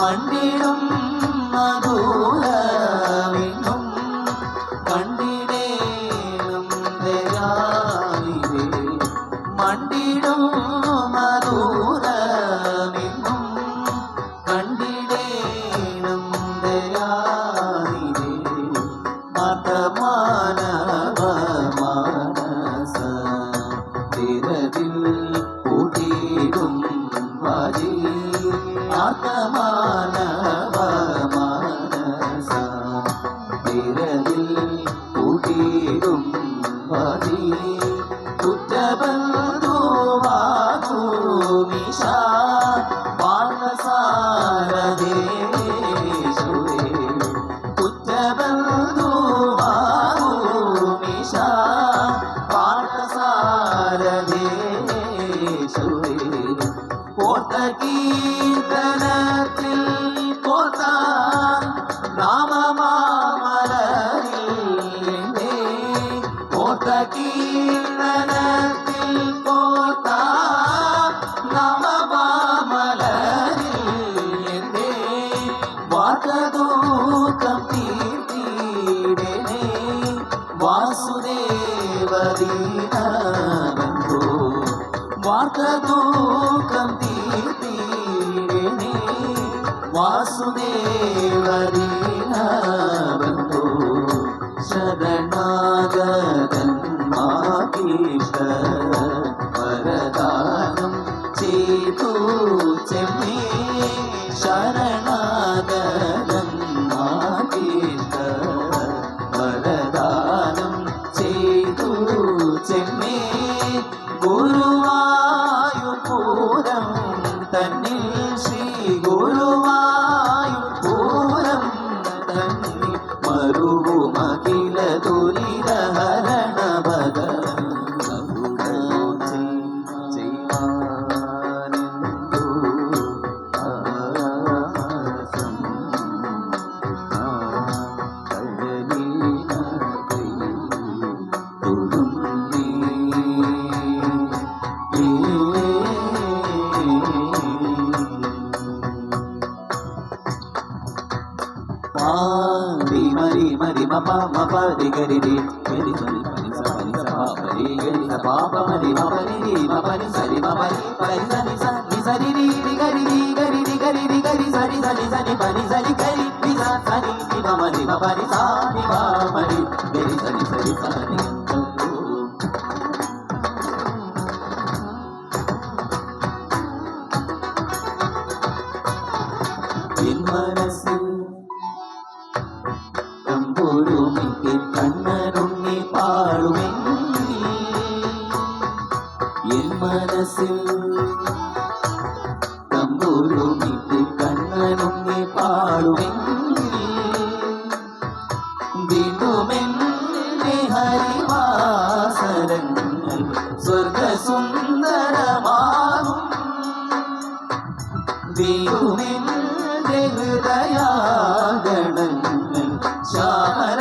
മണ്ടിടും മധുരവിന്നും കണ്ടിടേണം ദയാനിധി മണ്ടിടും മധുരവിന്നും കണ്ടിടേണം ദയാനിധി മാതമാനവ മാനസ തിരതിൽ കൂട്ടിടും വാജി ആത്മാനവ മാനസ തിരതിൽ കൂട്ടിടും വാജി കുറ്റബന്ധുവാകുമിഷ പാർണസാരദേശുവേ കുറ്റബന്ധുവാകുമിഷ പാർണസാരദേശുവേ കോട്ട കീർത്തനത്തിൽ കോട്ട നാമമാമലരില്ലേ കോട്ട കീർത്തനത്തിൽ കോട്ട നാമമാമലരില്ലേ വാർത്തദൂക്കം തീർത്തിടനെ വാസുദേവദീനബന്ധോ വാർത്തദൂക്കം തീർത്തിടനെ വാസുദേവദീനബന്ധോ ശരണാഗതന്മാകീഷ്ട വരദാനം ചെയ്തു ചെമ്മേ ശരണാഗതന്മാകീഷ്ട വരദാനം ചെയ്തു ചെമ്മേ ഗുരുവായൂർപൂരം തന്നിൽ ശ്രീ ഗുരുവായൂർപൂരം തന്നിൽ മരുവുമഖില ദുരിതഹരണ ഭഗവൻ Mari mari mari mapa mapa di gari di gari sari pani sa papa di gari sa papa mari mapa di mapa ni sari mapa ni pani sa ni gari di gari di gari di gari sari sari pani sari gari ni sa sani ni mapa ni mapa ni sa ni mapa ni gari sari sani in manasil തമ്പുരുമിട്ട് കണ്ണനുണ്ണി പാടുമെങ്കിൽ എൻ മനസ്സിൽ തമ്പുരുമിട്ട് കണ്ണനുണ്ണി പാടുമെങ്കിൽ വീണ്ടുമെന്നെ ഹരിവാസരങ്ങൾ സ്വർഗസുന്ദരമാകും വീണ്ടുമെന്റെ ഹൃദയാഗണങ്ങൾ ശ്യാമരാഗിലമാകും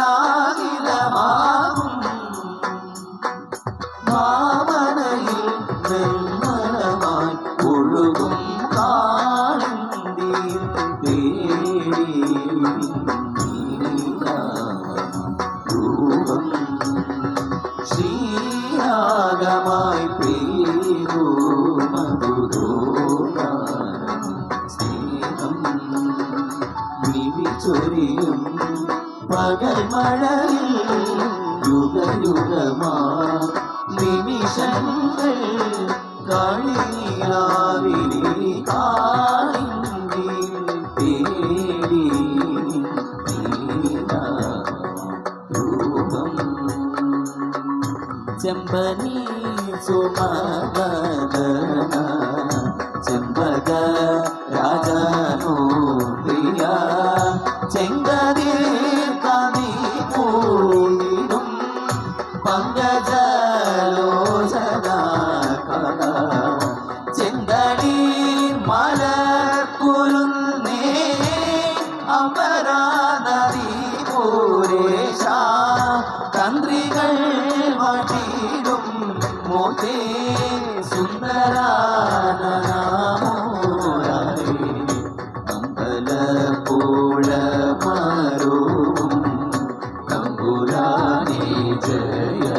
ഭാവനയിൽ നിർമ്മലമായി ഒഴുകും കാളിന്തിയിൽ തേടി രൂപം ശ്രീരാഗമായി പേരു മധുരോദാരം സ്നേഹം വിരിച്ചൊരിയും പകൽ മഴയിൽ യുഗയുഗമാ നിമിഷങ്ങൾ കളിയാവിലി കാളിന്തിയിൽ തേടി രൂപം ചെമ്പനീ സുമവദന ചെമ്പക രാജനോ പ്രിയ ചെങ്കതിൽ കവി പൂവിടും പങ്കജലോചന കഥ ചെങ്കടീർ മലർക്കുരുന്നേ അപരാനദി പൂരേശ തന്ത്രികൾ വട്ടിടും മോതേ സുന്ദരാനനാമോരേ അമ്പല జయ